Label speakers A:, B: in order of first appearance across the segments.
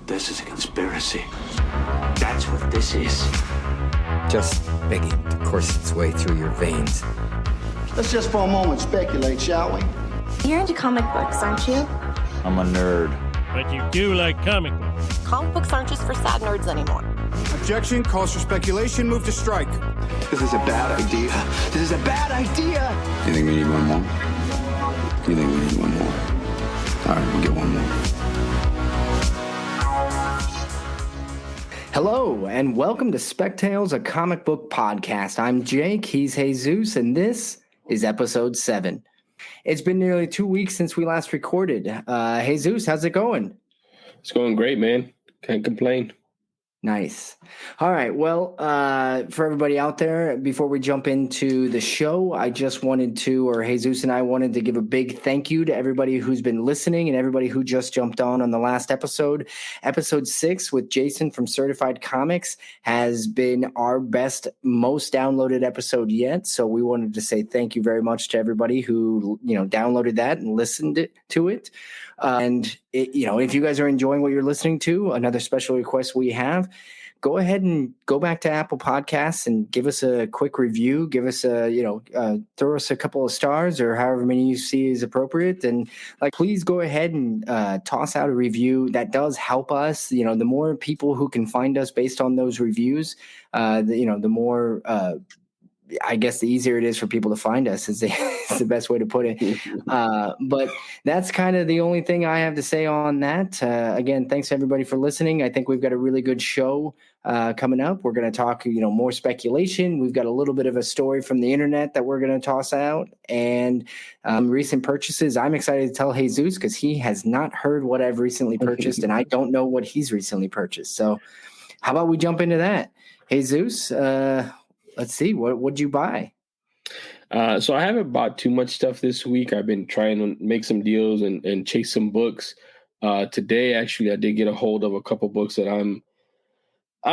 A: This is a conspiracy. That's what this is.
B: Just begging to course its way through your veins.
C: Let's just for a moment speculate, shall we?
D: You're into comic books, aren't you?
E: I'm a nerd.
F: But you do like comic books.
G: Comic books aren't just for sad nerds anymore.
H: Objection, calls for speculation, move to strike.
A: This is a bad idea. This is a bad idea.
E: You think we need one more? You think we need one more? All right, we'll get one more.
I: Hello, and welcome to Spec Tales, a comic book podcast. I'm Jake, he's Jesus, and this is episode 7. It's been nearly 2 weeks since we last recorded. Jesus, how's it going?
J: It's going great, man. Can't complain.
I: Nice. All right. Well, for everybody out there, before we jump into the show, I just wanted to, or Jesus and I wanted to give a big thank you to everybody who's been listening and everybody who just jumped on the last episode. Episode 6 with Jason from Certified Comics has been our best, most downloaded episode yet. So we wanted to say thank you very much to everybody who, downloaded that and listened to it. If you guys are enjoying what you're listening to, another special request we have, go ahead and go back to Apple Podcasts and give us a quick review. Give us throw us a couple of stars or however many you see is appropriate. And please go ahead and toss out a review. That does help us. The more people who can find us based on those reviews, the more, I guess the easier it is for people to find us is the best way to put it. But that's kind of the only thing I have to say on that. Again, thanks everybody for listening. I think we've got a really good show coming up. We're going to talk, more speculation. We've got a little bit of a story from the internet that we're going to toss out and recent purchases. I'm excited to tell Jesus because he has not heard what I've recently purchased and I don't know what he's recently purchased. So how about we jump into that? Jesus, let's see. What'd you buy?
J: So I haven't bought too much stuff this week. I've been trying to make some deals and chase some books. Today, actually, I did get a hold of a couple books that I'm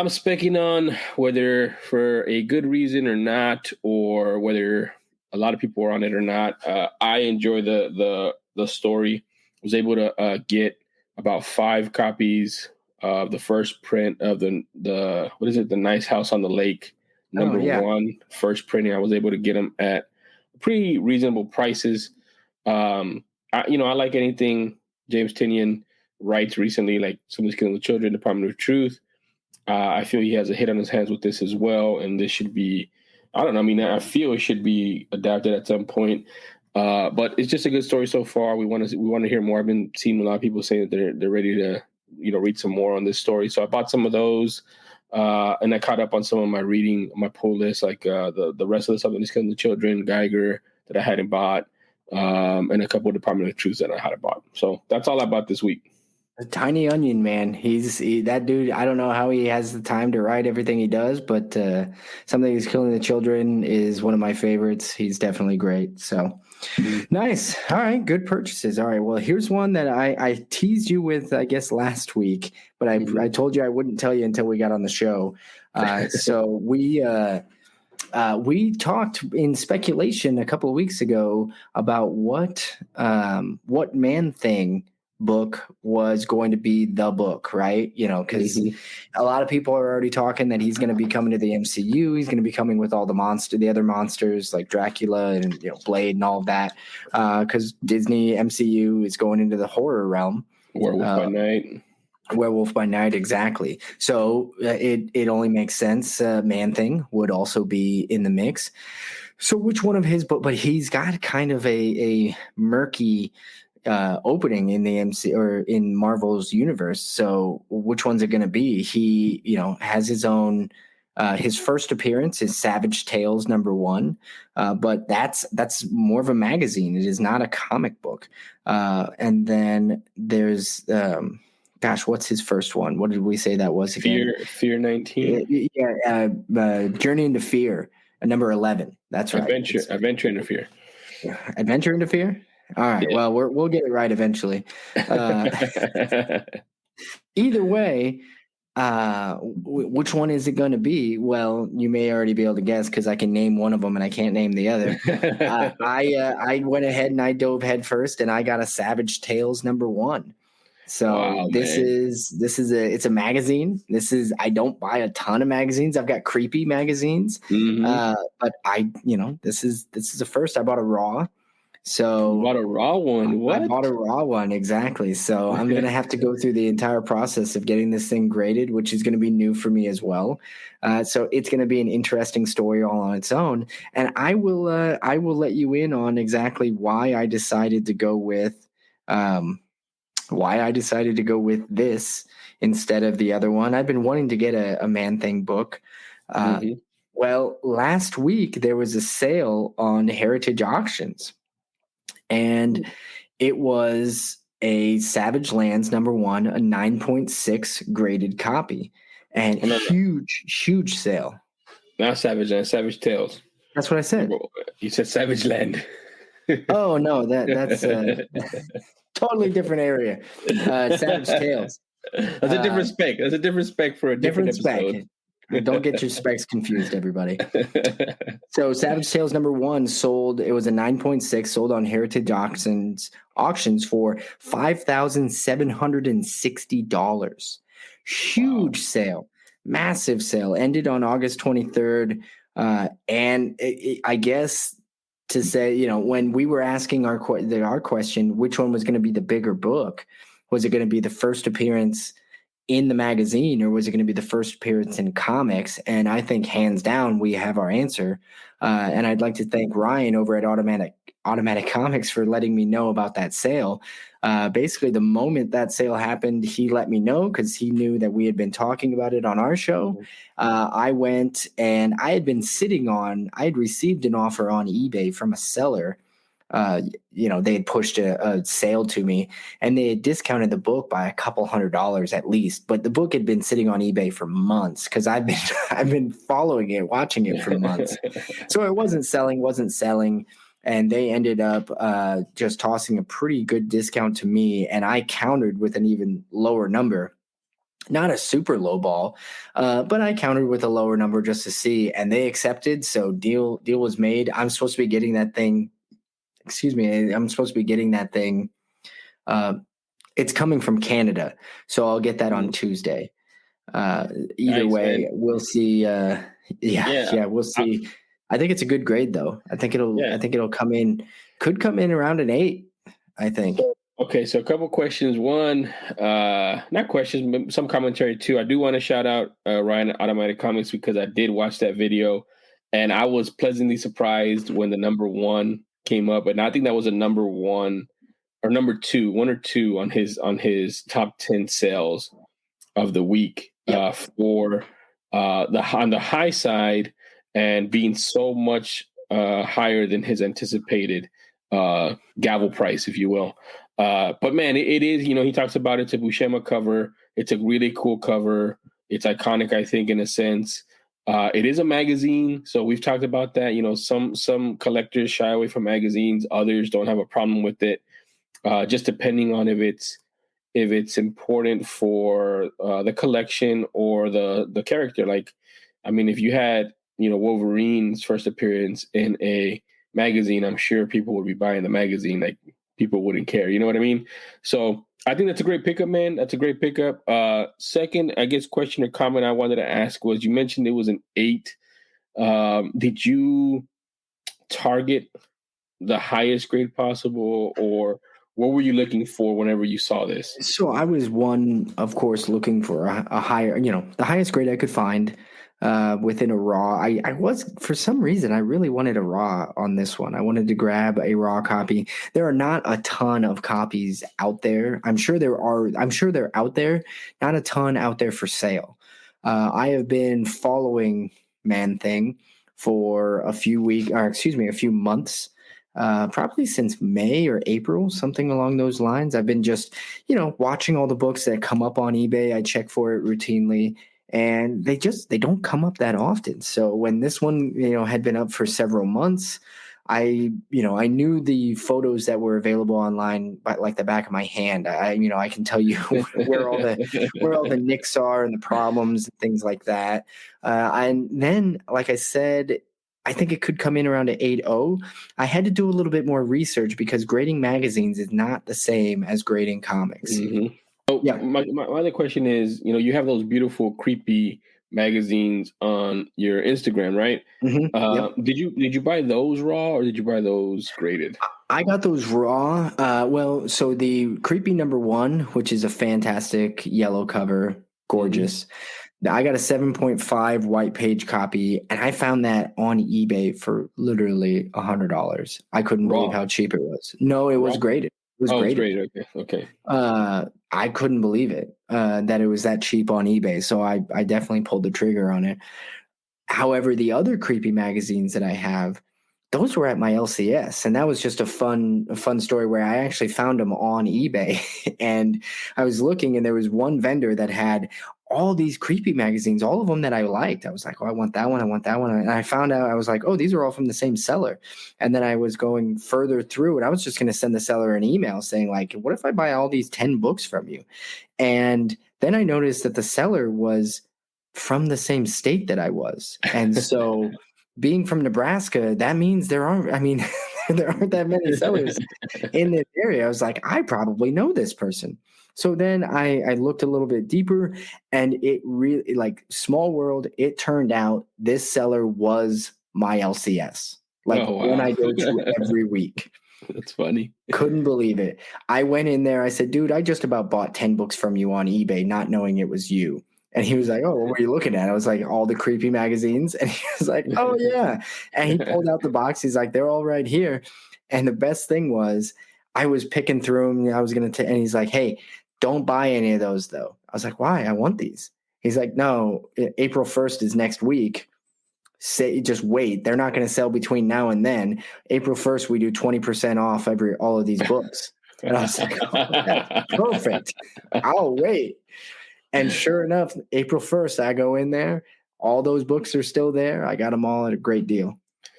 J: specking on, whether for a good reason or not, or whether a lot of people are on it or not. I enjoy the story. I was able to get about 5 copies of the first print of the The Nice House on the Lake. Number 1, first printing. I was able to get them at pretty reasonable prices. I like anything James Tynion writes recently, like Somebody's Killing the Children, Department of Truth. I feel he has a hit on his hands with this as well, and this should be, I feel it should be adapted at some point. But it's just a good story so far. We want to hear more. I've been seeing a lot of people saying that they're ready to, read some more on this story. So I bought some of those. And I caught up on some of my reading on my pull list, like the rest of the Somebody's Killing the Children, Geiger that I hadn't bought, and a couple of Department of Truth that I hadn't bought. So that's all I bought this week.
I: A Tiny Onion, man. That dude. I don't know how he has the time to write everything he does, but Somebody's Killing the Children is one of my favorites. He's definitely great. So nice. All right, good purchases. All right, well, here's one that I teased you with, I guess, last week, but I told you I wouldn't tell you until we got on the show. So we talked in speculation a couple of weeks ago about what Man-Thing book was going to be the book, right? Because a lot of people are already talking that he's going to be coming to the MCU. He's going to be coming with all the other monsters like Dracula and Blade and all of that. Because Disney MCU is going into the horror realm. Werewolf by Night, exactly. So it only makes sense. Man-Thing would also be in the mix. So which one of his books? But he's got kind of a murky opening in the MC or in Marvel's universe. So which one's it going to be? He, has his own, his first appearance is Savage Tales #1. But that's more of a magazine. It is not a comic book. And then there's, what's his first one? What did we say that was again?
J: Fear 19.
I: Journey into Fear, number 11. That's right.
J: Adventure into Fear.
I: Adventure into Fear? All right. Yeah. Well, we'll get it right eventually. Either way, which one is it going to be? Well, you may already be able to guess because I can name one of them and I can't name the other. I went ahead and I dove head first and I got a Savage Tales #1. So
J: Wow,
I: this
J: man.
I: it's a magazine. I don't buy a ton of magazines. I've got creepy magazines.
J: Mhm.
I: But this is a first. I bought a Raw. So
J: What a raw one. What?
I: I bought a Raw one, exactly. So I'm going to have to go through the entire process of getting this thing graded, which is going to be new for me as well. So it's going to be an interesting story all on its own. And I will let you in on exactly why I decided to go with this instead of the other one. I've been wanting to get a Man-Thing book.
J: Mhm.
I: Well, last week there was a sale on Heritage Auctions. And it was a Savage Lands #1, a 9.6 graded copy, and huge sale.
J: Not Savage Land, Savage Tales.
I: That's what I said.
J: You said Savage Land.
I: Oh no, that's totally different area. Savage Tales.
J: That's a different spec. That's a different spec for a different episode.
I: Spec. Don't get your specs confused, everybody. So Savage Tales #1 sold. It was a 9.6, sold on Heritage Auctions for $5,760. Huge sale, massive sale. Ended on August 23rd. And I guess to say, when we were asking our question, which one was going to be the bigger book? Was it going to be the first appearance in the magazine, or was it going to be the first appearance in comics? And I think hands down we have our answer. And I'd like to thank Ryan over at Automatic Comics for letting me know about that sale. Basically, the moment that sale happened, he let me know because he knew that we had been talking about it on our show. I went and I had received an offer on eBay from a seller. They had pushed a sale to me, and they had discounted the book by a couple $100 at least. But the book had been sitting on eBay for months because I've been following it, watching it for months. So it wasn't selling, and they ended up just tossing a pretty good discount to me, and I countered with an even lower number. Not a super low ball, but I countered with a lower number just to see, and they accepted. So deal was made. I'm supposed to be getting that thing. I'm supposed to be getting that thing. It's coming from Canada, so I'll get that on Tuesday. Either way, man. We'll see. We'll see. I think it's a good grade, though. I think it'll come in. Could come in around an 8. I think.
J: Okay, so a couple questions. One, not questions, but some commentary too. I do want to shout out Ryan at Automatic Comics because I did watch that video, and I was pleasantly surprised when the #1 came up, and I think that was a #1 or one or two on his top 10 sales of the week. For on the high side and being so much higher than his anticipated gavel price, if you will. But man, it is, he talks about it's a Buscema cover. It's a really cool cover. It's iconic, I think, in a sense. It is a magazine, so we've talked about that. Some collectors shy away from magazines, others don't have a problem with it. Just depending on if it's important for the collection or the character. Like, I mean, if you had Wolverine's first appearance in a magazine, I'm sure people would be buying the magazine. Like, people wouldn't care. You know what I mean? So I think that's a great pickup, man. That's a great pickup. Second, I guess, question or comment I wanted to ask was, you mentioned it was an 8. Did you target the highest grade possible, or what were you looking for whenever you saw this?
I: So I was of course, looking for a higher, the highest grade I could find within a raw. I was, for some reason, I really wanted a raw on this one. I wanted to grab a raw copy. There are not a ton of copies out there. I'm sure they're out there. Not a ton out there for sale. I have been following Man-Thing for a few months. Probably since May or April, something along those lines. I've been just, watching all the books that come up on eBay. I check for it routinely, and they don't come up that often. So when this one, had been up for several months, I knew the photos that were available online by like the back of my hand. I can tell you where all the nicks are and the problems and things like that. And then, like I said, I think it could come in around an 8.0. I had to do a little bit more research because grading magazines is not the same as grading comics.
J: Mm-hmm.
I: Yeah.
J: My other question is, you have those beautiful, creepy magazines on your Instagram, right?
I: Yep.
J: Did you buy those raw or did you buy those graded?
I: I got those raw. So the Creepy #1, which is a fantastic yellow cover, gorgeous. I got a 7.5 white page copy, and I found that on eBay for literally $100. I couldn't believe how cheap it was. No, it was graded. It was graded.
J: Okay.
I: I couldn't believe it that it was that cheap on eBay. So I definitely pulled the trigger on it. However, the other creepy magazines that I have, those were at my LCS, and that was just a fun story where I actually found them on eBay. And I was looking, and there was one vendor that had all these creepy magazines, all of them that I liked. I was like, oh, I want that one. And I found out, I was like, oh, these are all from the same seller. And then I was going further through, and I was just going to send the seller an email saying, like, what if I buy all these 10 books from you? And then I noticed that the seller was from the same state that I was. And so being from Nebraska, that means there aren't that many sellers in this area. I was like, I probably know this person. So then I looked a little bit deeper, and it really, like, small world, it turned out this seller was my LCS. Like, when I go to every week.
J: That's funny.
I: Couldn't believe it. I went in there. I said, dude, I just about bought 10 books from you on eBay, not knowing it was you. And he was like, oh, what were you looking at? I was like, all the creepy magazines. And he was like, oh, yeah. And he pulled out the box. He's like, they're all right here. And the best thing was, I was picking through them. I was going to, and he's like, hey, don't buy any of those, though. I was like, why? I want these. He's like, no, April 1st is next week. Just wait. They're not going to sell between now and then. April 1st, we do 20% off all of these books. And I was like, oh, that's perfect. I'll wait. And sure enough, April 1st, I go in there. All those books are still there. I got them all at a great deal.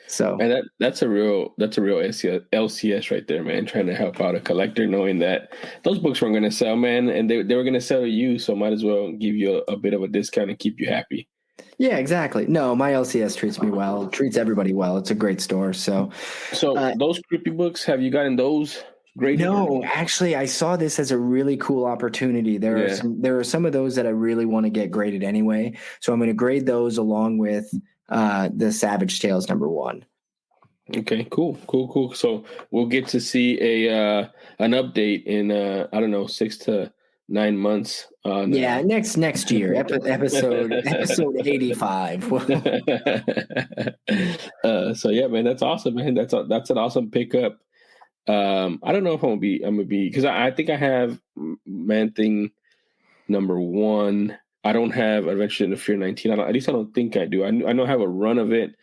I: So,
J: and that's a real LCS right there, man. Trying to help out a collector, knowing that those books weren't going to sell, man, and they were going to sell to you. So might as well give you a bit of a discount and keep you happy.
I: Yeah, exactly. No, my LCS treats me well. Treats everybody well. It's a great store. So
J: those creepy books, have you gotten those? Great.
I: No, actually, I saw this as a really cool opportunity. There are some of those that I really want to get graded anyway. So I'm going to grade those along with the Savage Tales #1.
J: Okay, cool. So we'll get to see an update in 6 to 9 months.
I: Next year, episode 85.
J: So yeah, man, that's awesome, man. That's an awesome pickup. I don't know if I'm gonna be because I think I have Man-Thing #1. I don't have Adventure in the Fear 19. At least I don't think I do. I know I have a run of it.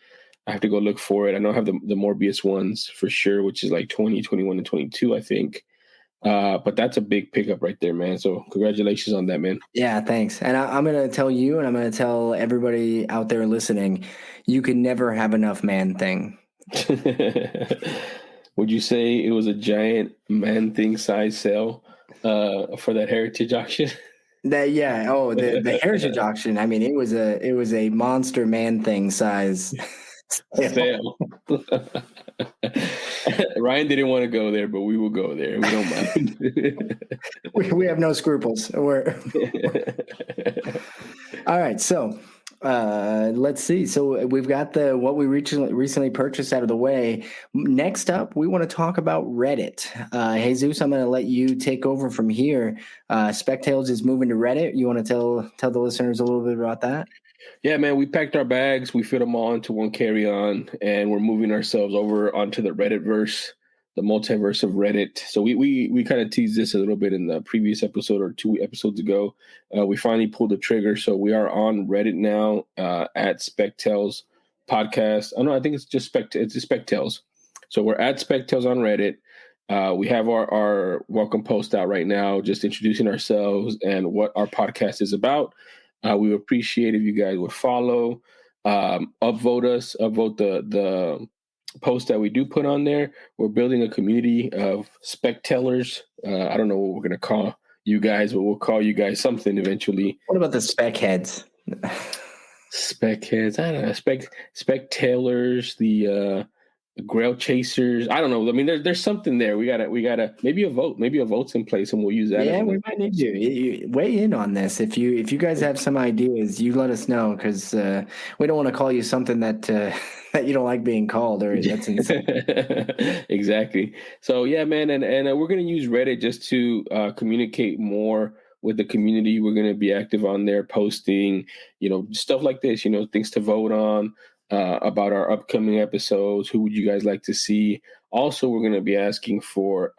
J: I have to go look for it. I know I have the Morbius ones for sure, which is like 20, 21, and 22, I think. But that's a big pickup right there, man. So congratulations on that, man. Yeah,
I: thanks. And I'm going to tell you, and I'm going to tell everybody out there listening, you can never have enough Man-Thing.
J: Would you say it was a giant Man-Thing size sale for that Heritage auction?
I: The Heritage auction. I mean, it was a monster Man-Thing size
J: sale. Ryan didn't want to go there, but we will go there. We don't mind.
I: we have no scruples. All right, so let's see. So we've got what we recently purchased out of the way. Next up, we want to talk about Reddit. Jesus, I'm going to let you take over from here. Spectales is moving to Reddit. You want to tell the listeners a little bit about that?
J: Yeah, man, we packed our bags, we fit them all into one carry-on, and we're moving ourselves over onto the Reddit-verse, the multiverse of Reddit. So we kind of teased this a little bit in the previous episode or 2 episodes ago. We finally pulled the trigger, so we are on Reddit now at Spectales Podcast. Oh no, I think it's just Spectales. So we're at Spectales on Reddit. We have our welcome post out right now, just introducing ourselves and what our podcast is about. We would appreciate if you guys would follow, upvote us, upvote the post that we do put on there. We're building a community of Spectellers. I don't know what we're going to call you guys, but we'll call you guys something eventually.
I: What about the Spec Heads?
J: Spec Heads, I don't know. Spectellers, the Grail chasers. I don't know. I mean, there's something there. We gotta maybe a vote's in place, and we'll use that.
I: Yeah, we might need you weigh in on this. If you guys have some ideas, you let us know, because we don't want to call you something that that you don't like being called, or that's insane.
J: Exactly. So yeah, man, and we're gonna use Reddit just to communicate more with the community. We're gonna be active on there, posting, stuff like this, things to vote on. About our upcoming episodes. Who would you guys like to see? Also, we're going to be asking for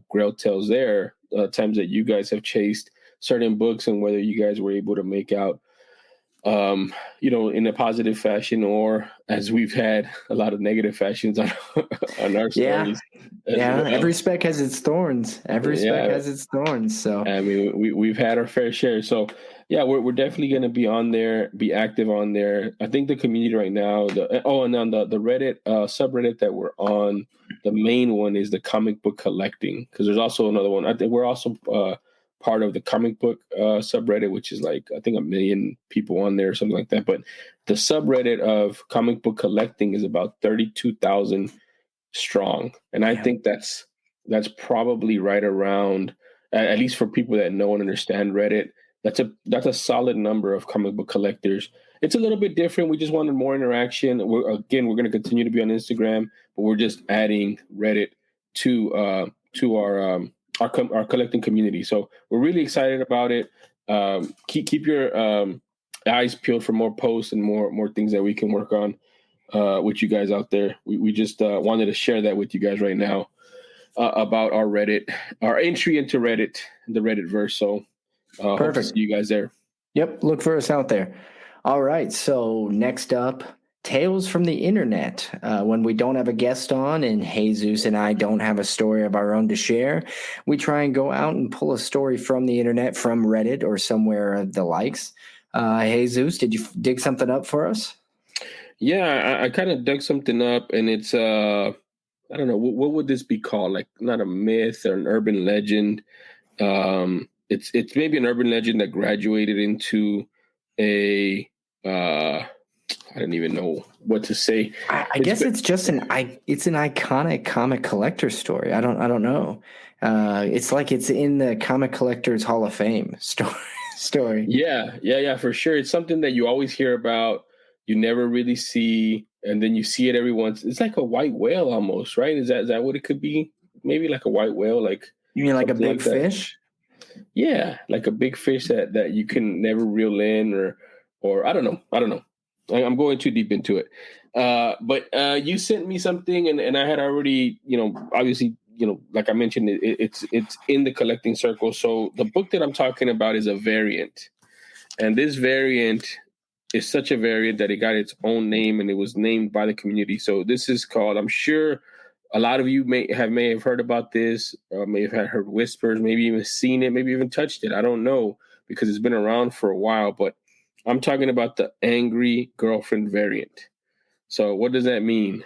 J: Grail Tales there, times that you guys have chased certain books and whether you guys were able to make out, in a positive fashion, or as we've had a lot of negative fashions on our stories.
I: Yeah, every spec has its thorns. Has its thorns. So
J: I mean, we've had our fair share. So yeah, we're definitely going to be on there, be active on there. I think the community right now, and on the Reddit subreddit that we're on, the main one is the comic book collecting, because there's also another one. I think we're also part of the comic book subreddit, which is like, I think 1 million people on there or something like that. But the subreddit of comic book collecting is about 32,000 strong, and I think that's probably right around, at least for people that know and understand Reddit. That's a solid number of comic book collectors. It's a little bit different. We just wanted more interaction. We're going to continue to be on Instagram, but we're just adding Reddit to our collecting community. So we're really excited about it. Keep your eyes peeled for more posts and more things that we can work on with you guys out there. We just wanted to share that with you guys right now about our entry into Reddit, the Redditverse. So. Perfect. Hope to see you guys there.
I: Yep, look for us out there. All right, so next up, Tales from the Internet. When we don't have a guest on and Jesus and I don't have a story of our own to share, we try and go out and pull a story from the internet, from Reddit or somewhere of the likes. Jesus, did you dig something up for us?
J: Yeah, I kind of dug something up, and it's I don't know, what would this be called? Like, not a myth or an urban legend. It's maybe an urban legend that graduated into a I don't even know what to say.
I: I guess it's just an iconic comic collector story. I don't know. It's like it's in the Comic Collectors Hall of Fame story. Yeah, for sure. It's something that you always hear about, you never really see, and then you see it every once. It's like a white whale almost, right? Is that what it could be? Maybe like a white whale, like, you mean like a big fish?
J: Yeah, like a big fish that you can never reel in, or I don't know. I'm going too deep into it. But you sent me something, and I had already, obviously, like I mentioned, it's in the collecting circle. So the book that I'm talking about is a variant, and this variant is such a variant that it got its own name, and it was named by the community. So this is called, I'm sure a lot of you may have heard about this, may have heard whispers, maybe even seen it, maybe even touched it. I don't know, because it's been around for a while, but I'm talking about the Angry Girlfriend variant. So what does that mean?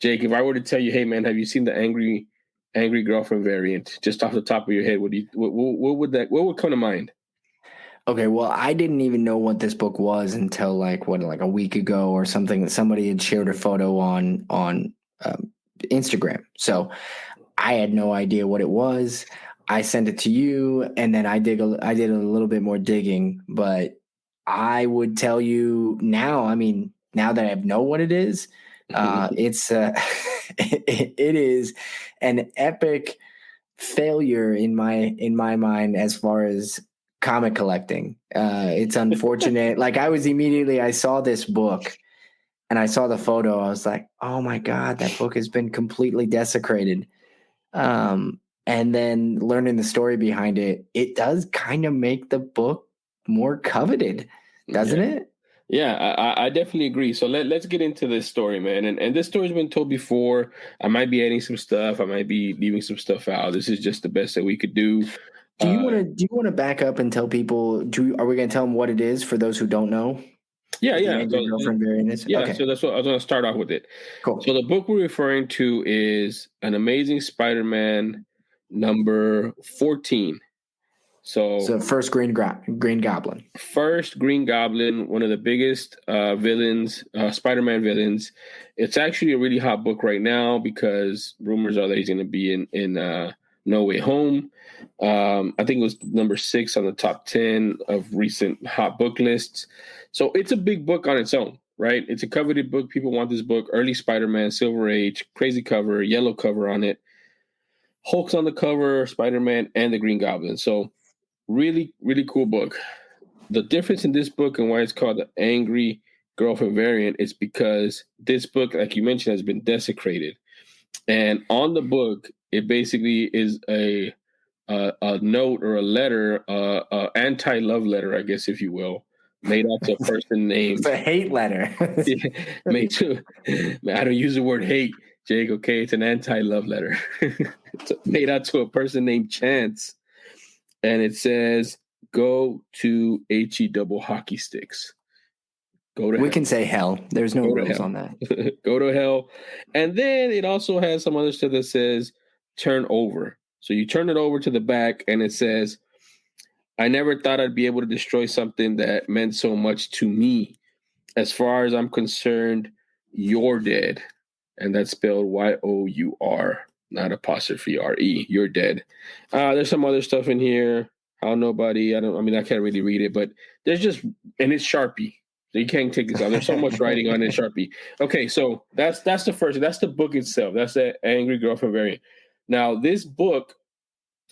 J: Jake, if I were to tell you, hey man, have you seen the Angry Girlfriend variant? Just off the top of your head, what would come to mind?
I: Okay, well, I didn't even know what this book was until like a week ago or something, that somebody had shared a photo on Instagram. So I had no idea what it was. I sent it to you, and then I did a little bit more digging. But I would tell you now, I mean, now that I know what it is, it's it is an epic failure in my mind as far as comic collecting. It's unfortunate. Like, I saw this book and I saw the photo. I was like, oh my God, that book has been completely desecrated. And then learning the story behind it, it does kind of make the book more coveted, doesn't it?
J: Yeah, I definitely agree. So let's get into this story, man. And this story's been told before. I might be adding some stuff. I might be leaving some stuff out. This is just the best that we could do.
I: Do you want to back up and tell people? Are we going to tell them what it is for those who don't know?
J: Yeah.
I: Girlfriend variant is?
J: Yeah.
I: Okay.
J: So that's what I was going to start off with it.
I: Cool.
J: So the book we're referring to is An Amazing Spider-Man number 14.
I: So first Green Goblin.
J: First Green Goblin, one of the biggest villains, Spider-Man villains. It's actually a really hot book right now because rumors are that he's going to be in No Way Home. I think it was number 6 on the top 10 of recent hot book lists. So it's a big book on its own, right? It's a coveted book. People want this book. Early Spider-Man, Silver Age, crazy cover, yellow cover on it. Hulk's on the cover, Spider-Man, and the Green Goblin. So really, really cool book. The difference in this book and why it's called the Angry Girlfriend variant is because this book, like you mentioned, has been desecrated. And on the book, it basically is a note or a letter, anti-love letter, I guess, if you will, made out to a person named...
I: It's a hate letter.
J: Made to... I don't use the word hate, Jake, okay? It's an anti-love letter. It's made out to a person named Chance. And it says, go to HE double hockey sticks. Go to
I: We
J: hell.
I: can say hell. There's no
J: Go to
I: rules
J: hell.
I: on that.
J: Go to hell. And then it also has some other stuff that says turn over. So you turn it over to the back and it says, I never thought I'd be able to destroy something that meant so much to me. As far as I'm concerned, you're dead. And that's spelled Y-O-U-R, not apostrophe R-E. You're dead. There's some other stuff in here. How nobody, I can't really read it, but there's just, and it's Sharpie. So you can't take this out. There's so much writing on it, Sharpie. Okay, so that's the first. That's the book itself. That's the Angry Girlfriend variant. Now, this book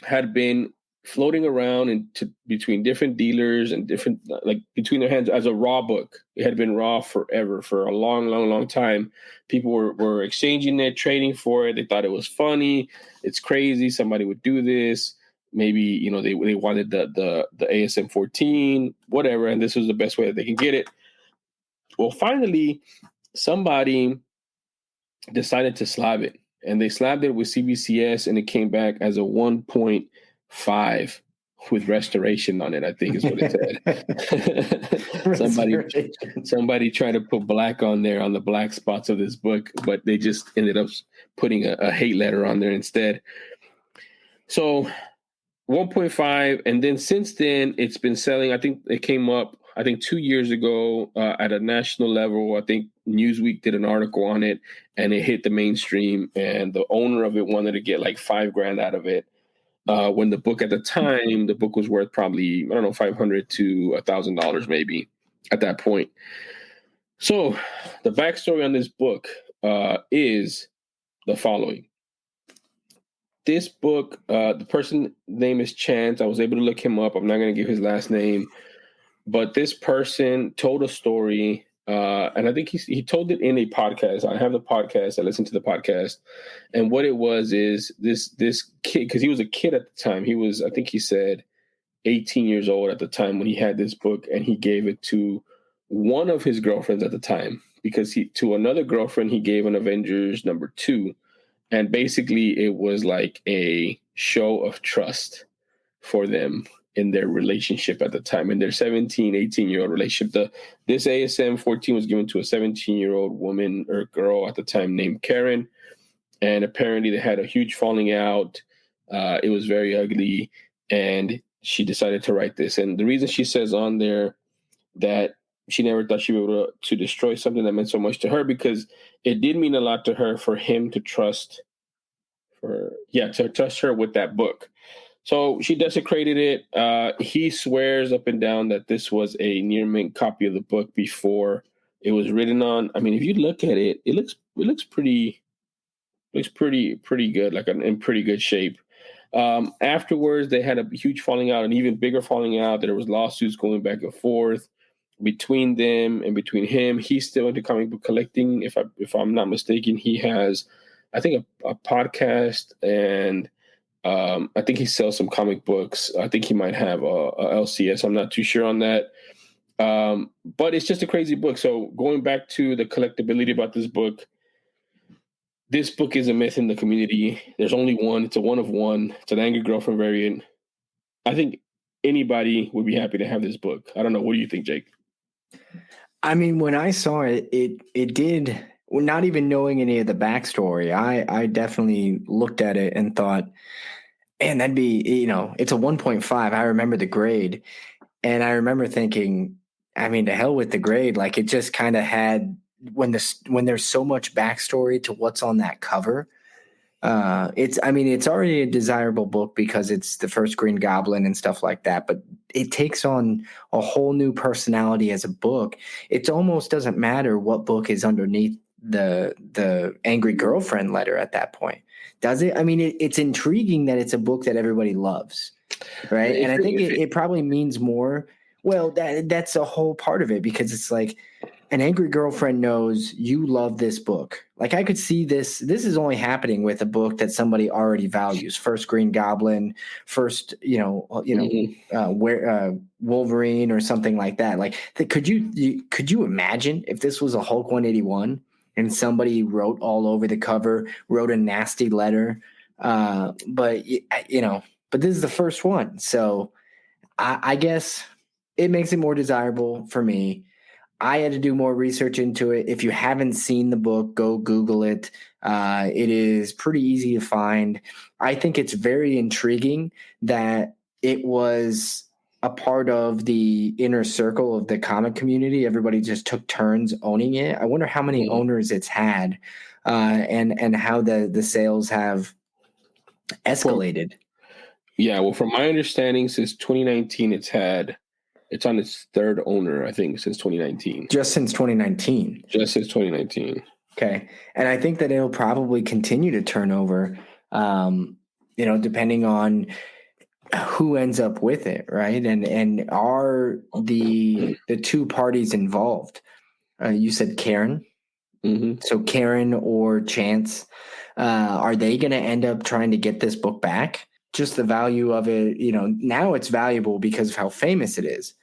J: had been floating around between different dealers and different, like between their hands as a raw book. It had been raw forever, for a long, long, long time. People were exchanging it, trading for it. They thought it was funny. It's crazy. Somebody would do this. Maybe, they wanted the ASM 14, whatever, and this was the best way that they can get it. Well, finally, somebody decided to slab it, and they slabbed it with CBCS, and it came back as a 1.5 with restoration on it, I think is what it said. Somebody tried to put black on there on the black spots of this book, but they just ended up putting a hate letter on there instead. So 1.5, and then since then, it's been selling. I think it came up 2 years ago at a national level. I think Newsweek did an article on it, and it hit the mainstream, and the owner of it wanted to get like $5,000 out of it. When the book at the time, the book was worth probably, I don't know, $500 to $1,000 maybe at that point. So the backstory on this book is the following. This book, the person's name is Chance. I was able to look him up. I'm not going to give his last name. But this person told a story, and I think he told it in a podcast. I have the podcast. I listened to the podcast. And what it was is this kid, because he was a kid at the time. He was, I think he said, 18 years old at the time when he had this book, and he gave it to one of his girlfriends at the time, because to another girlfriend, he gave an Avengers number 2. And basically, it was like a show of trust for them in their relationship at the time, in their 17, 18-year-old relationship. This ASM 14 was given to a 17-year-old woman or girl at the time named Karen. And apparently they had a huge falling out. It was very ugly. And she decided to write this. And the reason she says on there that she never thought she'd be able to destroy something that meant so much to her, because it did mean a lot to her for him to trust her with that book. So she desecrated it. He swears up and down that this was a near mint copy of the book before it was written on. I mean, if you look at it, it looks pretty good, like in pretty good shape. Afterwards, they had a huge falling out, an even bigger falling out. There was lawsuits going back and forth between them and between him. He's still into comic book collecting. If I'm not mistaken, he has, I think, a podcast, and I think he sells some comic books. I think he might have a LCS. I'm not too sure on that. But it's just a crazy book. So going back to the collectability about this book is a myth in the community. There's only one. It's a one of one. It's an Angry Girlfriend variant. I think anybody would be happy to have this book. I don't know. What do you think, Jake?
I: I mean, when I saw it, it did, not even knowing any of the backstory, I definitely looked at it and thought, Man, that'd be, it's a 1.5. I remember the grade. And I remember thinking, I mean, to hell with the grade. Like, it just kind of had, when there's so much backstory to what's on that cover, it's already a desirable book because it's the first Green Goblin and stuff like that, but it takes on a whole new personality as a book. It almost doesn't matter what book is underneath the Angry Girlfriend letter at that point. Does it? I mean, it's intriguing that it's a book that everybody loves, right? And I think it probably means more. Well, that's a whole part of it, because it's like an Angry Girlfriend knows you love this book. Like, I could see this. This is only happening with a book that somebody already values. First Green Goblin, first, Wolverine or something like that. Like, could you imagine if this was a Hulk 181? And somebody wrote all over the cover, wrote a nasty letter. But this is the first one. So I guess it makes it more desirable for me. I had to do more research into it. If you haven't seen the book, go Google it. It is pretty easy to find. I think it's very intriguing that it was a part of the inner circle of the comic community. Everybody just took turns owning it. I wonder how many owners it's had, and how the sales have escalated.
J: Well, from my understanding, since 2019, it's on its third owner, I think, since 2019.
I: Just since 2019.
J: Just since 2019.
I: Okay. And I think that it'll probably continue to turn over, depending on who ends up with it, right? And are the two parties involved? You said Karen.
J: Mm-hmm.
I: So Karen or Chance, are they going to end up trying to get this book back? Just the value of it, now it's valuable because of how famous it is.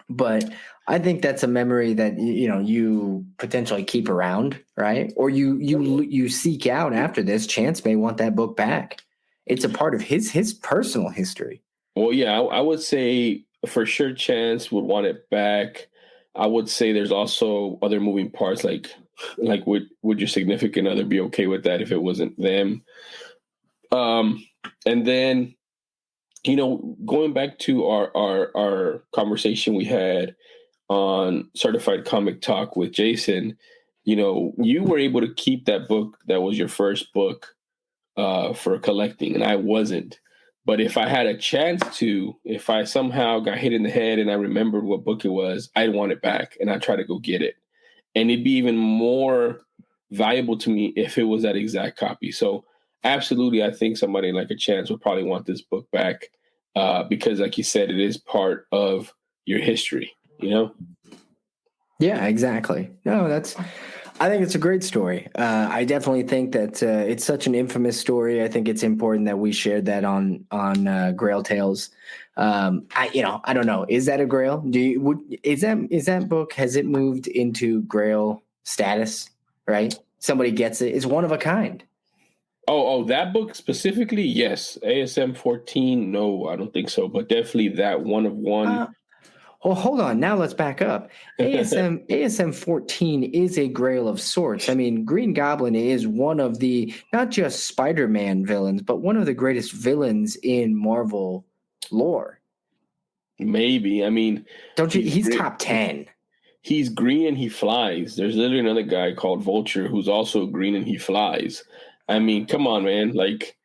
I: But I think that's a memory that, you potentially keep around, right? Or you seek out after this. Chance may want that book back. It's a part of his personal history.
J: Well, yeah, I would say for sure Chance would want it back. I would say there's also other moving parts, like would your significant other be okay with that if it wasn't them? And then, going back to our conversation we had on Certified Comic Talk with Jason, you were able to keep that book that was your first book for collecting, and I wasn't. But if I had a chance to, if I somehow got hit in the head and I remembered what book it was, I'd want it back and I'd try to go get it. And it'd be even more valuable to me if it was that exact copy. So absolutely, I think somebody like a Chance would probably want this book back because, like you said, it is part of your history,
I: Yeah, exactly. No, I think it's a great story. I definitely think that it's such an infamous story. I think it's important that we shared that on Grail Tales. I don't know. Is that a Grail? Is that book? Has it moved into Grail status? Right? Somebody gets it. It's one of a kind.
J: Oh, that book specifically? Yes. ASM 14? No, I don't think so. But definitely that one of one.
I: Well, hold on. Now let's back up. ASM 14 is a Grail of sorts. I mean, Green Goblin is one of the, not just Spider-Man villains, but one of the greatest villains in Marvel lore.
J: Maybe. I mean,
I: he's top 10.
J: He's green and he flies. There's literally another guy called Vulture who's also green and he flies. I mean, come on, man. Like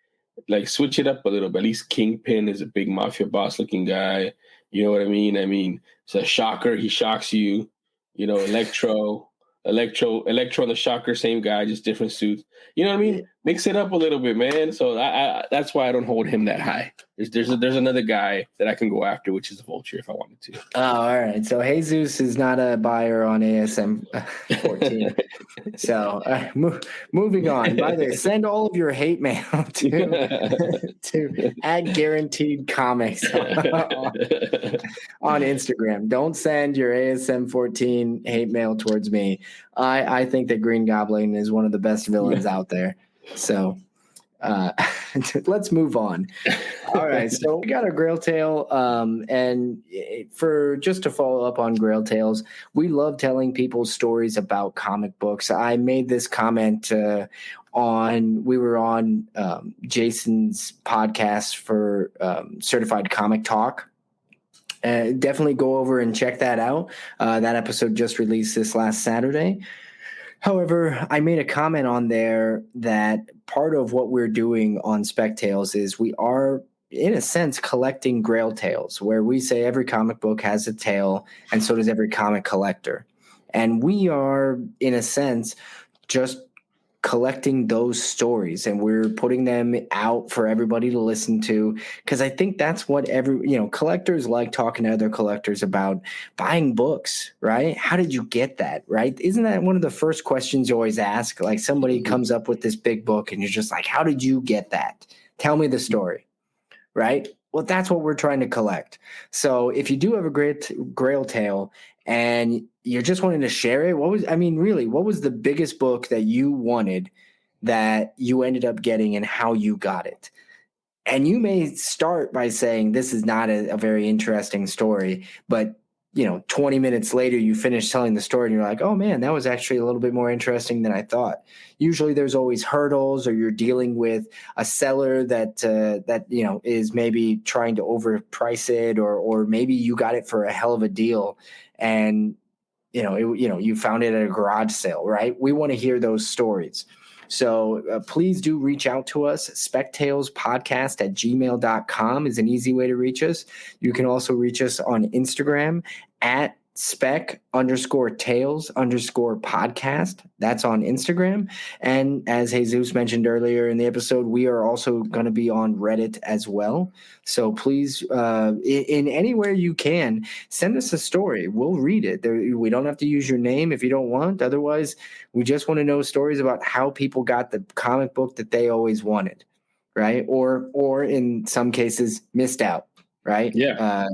J: switch it up a little bit. At least Kingpin is a big mafia boss looking guy. You know what I mean? I mean, it's a Shocker. He shocks you. Electro and the Shocker, same guy, just different suits. You know what I mean? Mix it up a little bit, man. So I that's why I don't hold him that high. There's another guy that I can go after, which is the Vulture if I wanted to.
I: Oh, all right. So Jesus is not a buyer on ASM 14. So moving on. By the way, send all of your hate mail to @guaranteed-comics on Instagram. Don't send your ASM 14 hate mail towards me. I think that Green Goblin is one of the best villains out there. So let's move on. All right, so we got a Grail Tale, and for just to follow up on Grail Tales, we love telling people stories about comic books. I made this comment we were on Jason's podcast for Certified Comic Talk. Definitely go over and check that out. That episode just released this last Saturday. However, I made a comment on there that part of what we're doing on Spec Tales is we are, in a sense, collecting Grail Tales, where we say every comic book has a tale, and so does every comic collector. And we are, in a sense, just collecting those stories, and we're putting them out for everybody to listen to, because I think that's what collectors like talking to other collectors about buying books, right? How did you get that, right? Isn't that one of the first questions you always ask? Like somebody comes up with this big book and you're just like, how did you get that? Tell me the story, right? Well, that's what we're trying to collect. So if you do have a great Grail Tale and you're just wanting to share it, what was the biggest book that you wanted that you ended up getting and how you got it? And you may start by saying, this is not a very interesting story, but 20 minutes later, you finish telling the story and you're like, oh man, that was actually a little bit more interesting than I thought. Usually there's always hurdles, or you're dealing with a seller that is maybe trying to overprice it, or maybe you got it for a hell of a deal and you found it at a garage sale, right? We want to hear those stories. So please do reach out to us. spectalespodcast@gmail.com is an easy way to reach us. You can also reach us on Instagram at spec_tales_podcast. That's on Instagram. And as Jesus mentioned earlier in the episode, we are also going to be on Reddit as well. So please, in anywhere you can, send us a story. We'll read it. We don't have to use your name if you don't want. Otherwise, we just want to know stories about how people got the comic book that they always wanted, right? Or in some cases, missed out, right?
J: Yeah.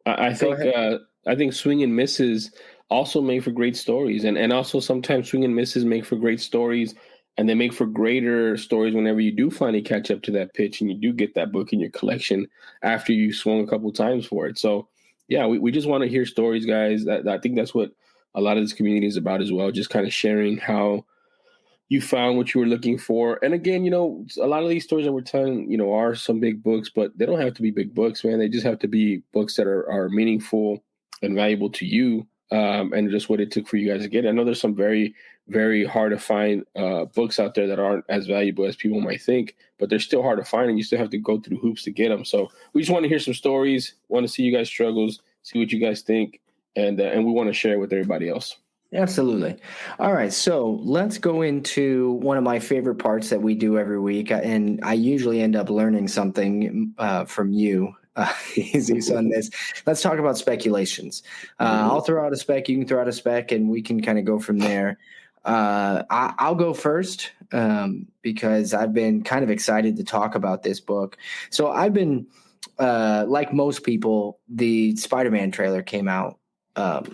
J: I think swing and misses also make for great stories, and also sometimes swing and misses make for great stories, and they make for greater stories whenever you do finally catch up to that pitch and you do get that book in your collection after you swung a couple times for it. So yeah, we just want to hear stories, guys. I think that's what a lot of this community is about as well, just kind of sharing how you found what you were looking for. And again, a lot of these stories that we're telling, are some big books, but they don't have to be big books, man. They just have to be books that are meaningful and valuable to you, and just what it took for you guys to get it. I know there's some very, very hard to find books out there that aren't as valuable as people might think, but they're still hard to find, and you still have to go through hoops to get them. So we just want to hear some stories, want to see you guys' struggles, see what you guys think, and we want to share it with everybody else.
I: Absolutely. All right. So let's go into one of my favorite parts that we do every week. And I usually end up learning something from you, Jesus, on this. Let's talk about speculations. I'll throw out a spec. You can throw out a spec and we can kind of go from there. I'll go first because I've been kind of excited to talk about this book. So I've been, like most people, the Spider-Man trailer came out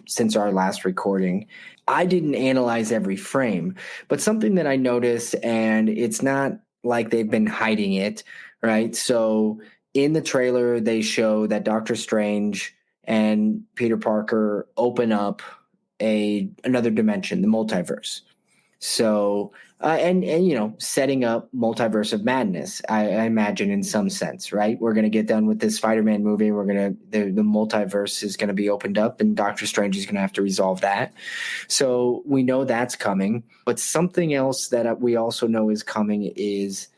I: since our last recording. I didn't analyze every frame, but something that I noticed, and it's not like they've been hiding it, right? So in the trailer, they show that Doctor Strange and Peter Parker open up another dimension, the multiverse. So, and setting up Multiverse of Madness, I imagine in some sense, right? We're going to get done with this Spider-Man movie. The multiverse is going to be opened up and Doctor Strange is going to have to resolve that. So we know that's coming, but something else that we also know is coming is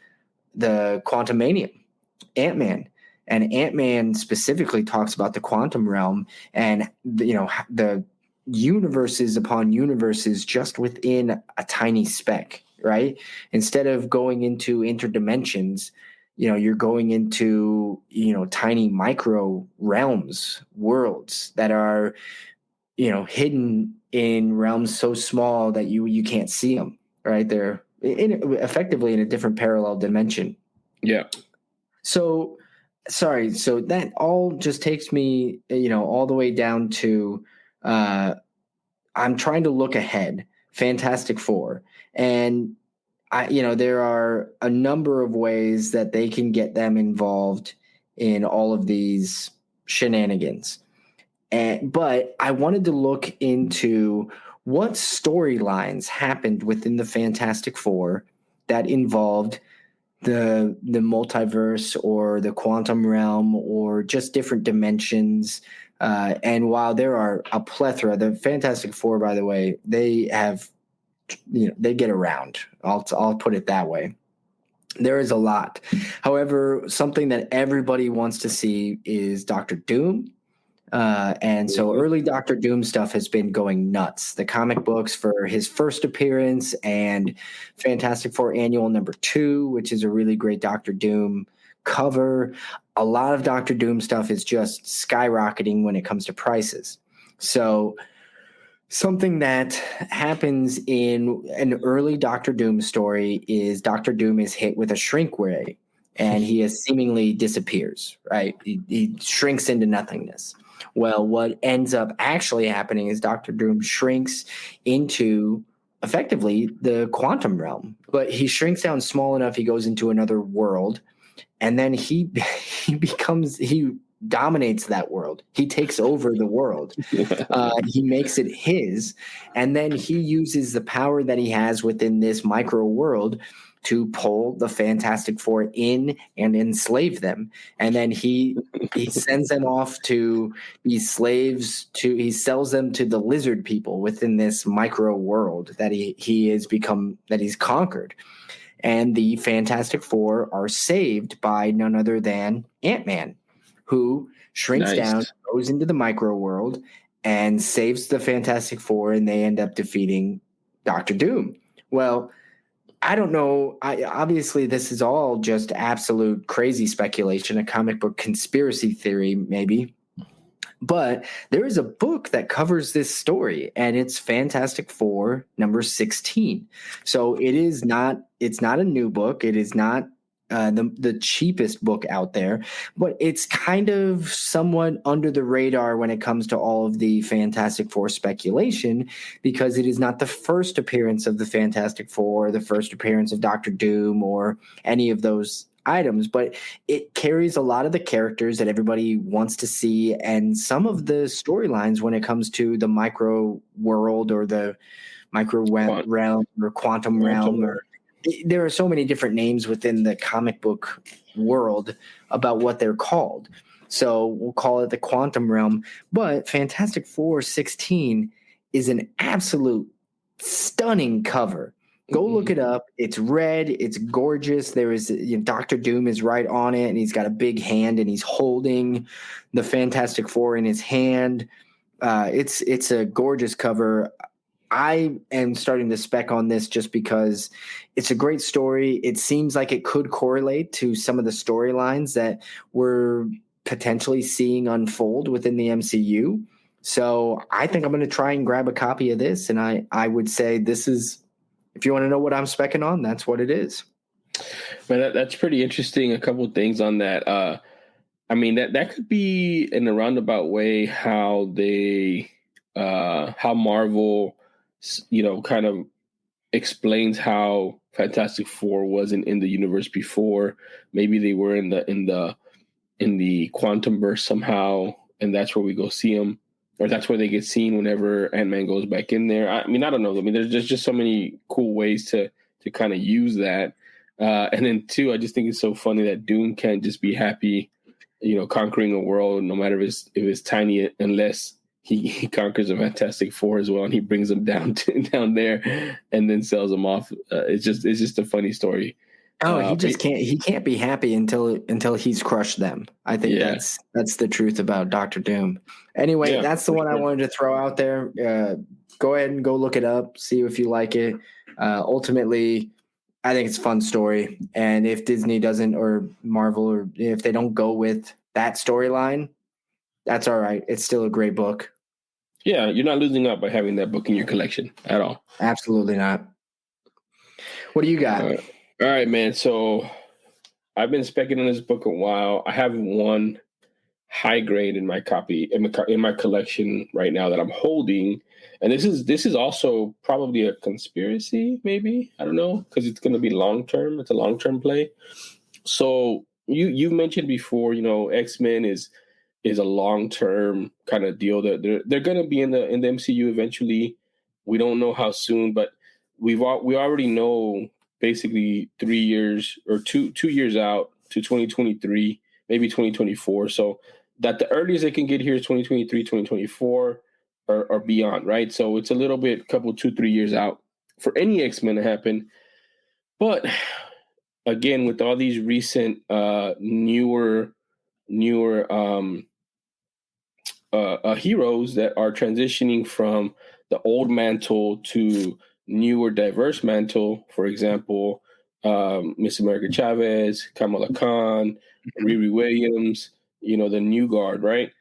I: the Quantumanium, Ant-Man. And Ant-Man specifically talks about the quantum realm and, the universes upon universes just within a tiny speck, right? Instead of going into interdimensions, you're going into, tiny micro realms, worlds that are, hidden in realms so small that you can't see them, right? They're effectively in a different parallel dimension.
J: Yeah.
I: So that all just takes me, all the way down to, I'm trying to look ahead, Fantastic Four. And there are a number of ways that they can get them involved in all of these shenanigans. But I wanted to look into what storylines happened within the Fantastic Four that involved the multiverse or the quantum realm or just different dimensions. And while there are a plethora, the Fantastic Four, by the way, they have, they get around. I'll put it that way. There is a lot. However, something that everybody wants to see is Dr. Doom. And so early Doctor Doom stuff has been going nuts. The comic books for his first appearance and Fantastic Four Annual #2, which is a really great Doctor Doom cover. A lot of Doctor Doom stuff is just skyrocketing when it comes to prices. So something that happens in an early Doctor Doom story is Doctor Doom is hit with a shrink ray and he seemingly disappears, right? He shrinks into nothingness. Well, what ends up actually happening is Dr. Doom shrinks into effectively the quantum realm, but he shrinks down small enough. He goes into another world, and then he dominates that world. He takes over the world. He makes it his, and then he uses the power that he has within this micro world to pull the Fantastic Four in and enslave them. And then he sends them off to be slaves he sells them to the lizard people within this micro world that he's conquered. And the Fantastic Four are saved by none other than Ant-Man, who shrinks down, goes into the micro world, and saves the Fantastic Four, and they end up defeating Dr. Doom. Well, I don't know. Obviously, this is all just absolute crazy speculation, a comic book conspiracy theory, maybe. But there is a book that covers this story, and it's Fantastic Four #16. So it's not a new book. It is not the cheapest book out there, but it's kind of somewhat under the radar when it comes to all of the Fantastic Four speculation, because it is not the first appearance of the Fantastic Four, the first appearance of Dr. Doom, or any of those items, but it carries a lot of the characters that everybody wants to see and some of the storylines when it comes to the micro world or the micro realm or quantum realm. There are so many different names within the comic book world about what they're called. So we'll call it the quantum realm. But Fantastic Four 16 is an absolute stunning cover. Go look it up. It's red. It's gorgeous. There is Dr. Doom is right on it, and he's got a big hand, and he's holding the Fantastic Four in his hand. It's a gorgeous cover. I am starting to spec on this just because it's a great story. It seems like it could correlate to some of the storylines that we're potentially seeing unfold within the MCU. So I think I'm going to try and grab a copy of this. And I would say this is, if you want to know what I'm specking on, that's what it is.
J: Man, that's pretty interesting. A couple of things on that. I mean, that could be in a roundabout way how Marvel, kind of explains how Fantastic Four wasn't in the universe before. Maybe they were in the quantum burst somehow, and that's where we go see them, or that's where they get seen whenever Ant-Man goes back in there. I mean, I don't know. I mean, there's just so many cool ways to kind of use that. And then two, I just think it's so funny that Doom can't just be happy, conquering a world, no matter if it's tiny, unless he conquers a Fantastic Four as well, and he brings them down there, and then sells them off. It's just a funny story.
I: Oh, he can't be happy until he's crushed them. I think that's the truth about Dr. Doom. Anyway, that's the one I wanted to throw out there. Go ahead and go look it up, see if you like it. Ultimately, I think it's a fun story, and if Disney doesn't, or Marvel, or if they don't go with that storyline, that's all right. It's still a great book.
J: Yeah, you're not losing out by having that book in your collection at all.
I: Absolutely not. What do you got?
J: All right, man. So I've been speculating on this book a while. I have one high grade in my copy in my collection right now that I'm holding. And this is also probably a conspiracy, maybe, I don't know, because it's going to be long term. It's a long term play. So you mentioned before, X-Men is a long term kind of deal. That they're going to be in the MCU eventually. We don't know how soon, but we already know basically 3 years or two years out to 2023, maybe 2024. So that the earliest they can get here is 2023, 2024. Or beyond, right? So it's a little bit, 2-3 years out for any X-Men to happen. But again, with all these recent newer heroes that are transitioning from the old mantle to newer diverse mantle, for example, Miss America Chavez, Kamala Khan, Riri Williams, the new guard, right?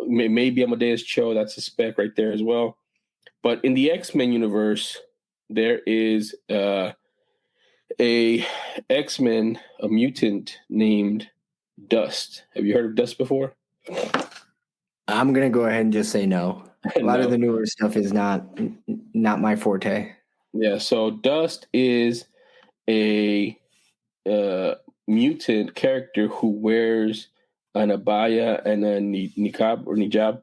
J: Maybe Amadeus Cho, that's a spec right there as well. But in the X-Men universe, there is a X-Men, a mutant named Dust. Have you heard of Dust before?
I: I'm gonna go ahead and just say no. A lot of the newer stuff is not my forte.
J: Yeah, so Dust is a mutant character who wears an abaya and a niqab or nijab,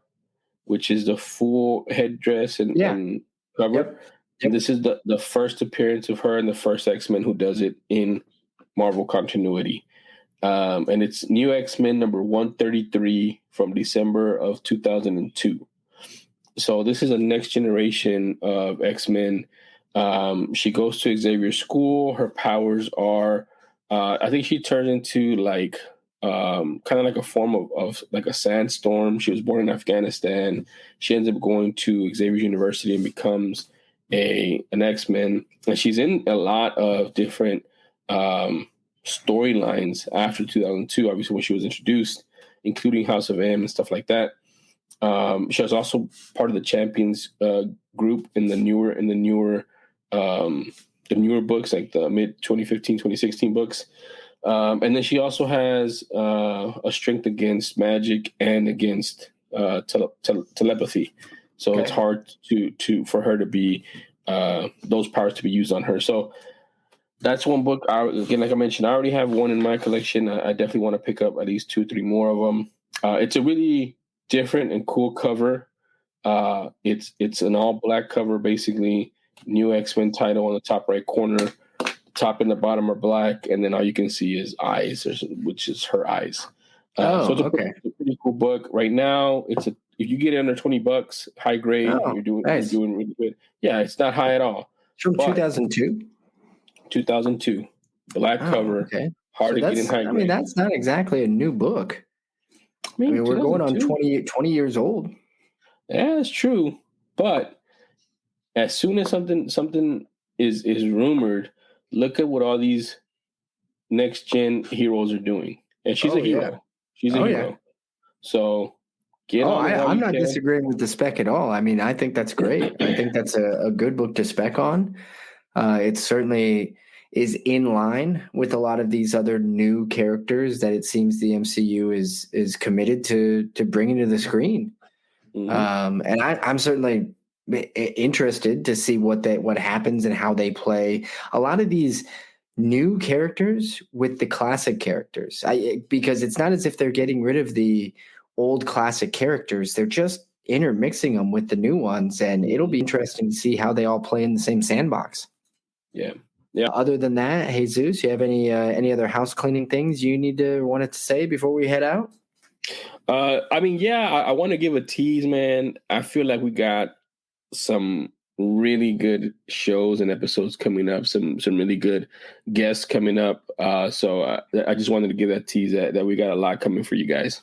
J: which is the full headdress and cover.
I: Yep.
J: And this is the first appearance of her and the first X-Men who does it in Marvel continuity. And it's New X-Men number 133 from December of 2002. So this is a next generation of X-Men. She goes to Xavier's school. Her powers are, I think she turns into kind of like a form of like a sandstorm. She was born in Afghanistan. She ends up going to Xavier University and becomes an X-Men. And she's in a lot of different storylines after 2002, obviously when she was introduced, including House of M and stuff like that. She was also part of the Champions group in the newer books, like the mid 2015, 2016 books. And then she also has a strength against magic and against telepathy. So it's hard for her to be those powers to be used on her. So that's one book. Again, like I mentioned, I already have one in my collection. I definitely want to pick up at least 2-3 more of them. It's a really different and cool cover. It's an all black cover, basically. New X-Men title on the top right corner. Top and the bottom are black, and then all you can see is eyes, which is her eyes. So it's a pretty cool book. Right now, if you get it under $20, high grade, you're doing really good. Yeah, it's not high at all.
I: From 2002?
J: 2002. Black cover.
I: Okay.
J: Hard to get in high grade.
I: I mean, that's not exactly a new book. I mean we're going on 20 years old.
J: Yeah, it's true. But as soon as something is rumored, look at what all these next gen heroes are doing. And she's a hero. Yeah. She's a hero. Yeah. So get on.
I: I'm not disagreeing with the spec at all. I mean, I think that's great. I think that's a good book to spec on. It certainly is in line with a lot of these other new characters that it seems the MCU is committed to bringing to the screen. Mm-hmm. And I'm certainly interested to see what happens and how they play a lot of these new characters with the classic characters. Because it's not as if they're getting rid of the old classic characters. They're just intermixing them with the new ones, and it'll be interesting to see how they all play in the same sandbox.
J: Yeah.
I: Other than that, Jesus, you have any other house cleaning things you wanted to say before we head out?
J: I want to give a tease, man. I feel like we got some really good shows and episodes coming up, some really good guests coming up. So I just wanted to give that tease that we got a lot coming for you guys.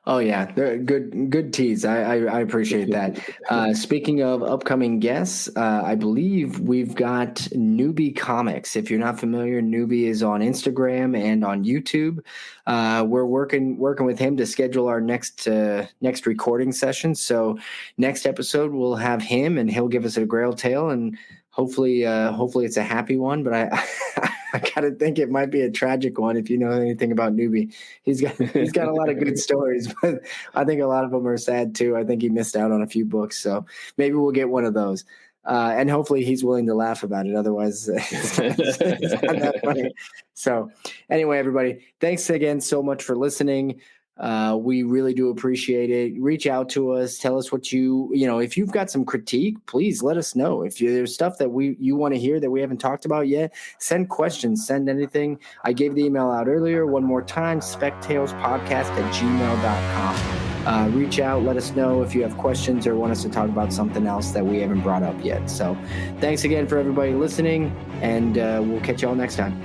I: Oh yeah, good tease. I appreciate that. Speaking of upcoming guests, I believe we've got Newbie Comics. If you're not familiar, Newbie is on Instagram and on YouTube. We're working with him to schedule our next recording session. So next episode we'll have him, and he'll give us a Grail tale, and hopefully it's a happy one, but I gotta think it might be a tragic one. If you know anything about Newbie, he's got a lot of good stories, but I think a lot of them are sad too. I think he missed out on a few books, so maybe we'll get one of those. And hopefully he's willing to laugh about it. Otherwise, it's not that funny. So anyway, everybody, thanks again so much for listening. We really do appreciate it. Reach out to us. Tell us what if you've got some critique, please let us know. If there's stuff that you want to hear that we haven't talked about yet, send questions, send anything. I gave the email out earlier. One more time, spectalespodcast@gmail.com. Reach out, let us know if you have questions or want us to talk about something else that we haven't brought up yet. So thanks again for everybody listening, and we'll catch y'all next time.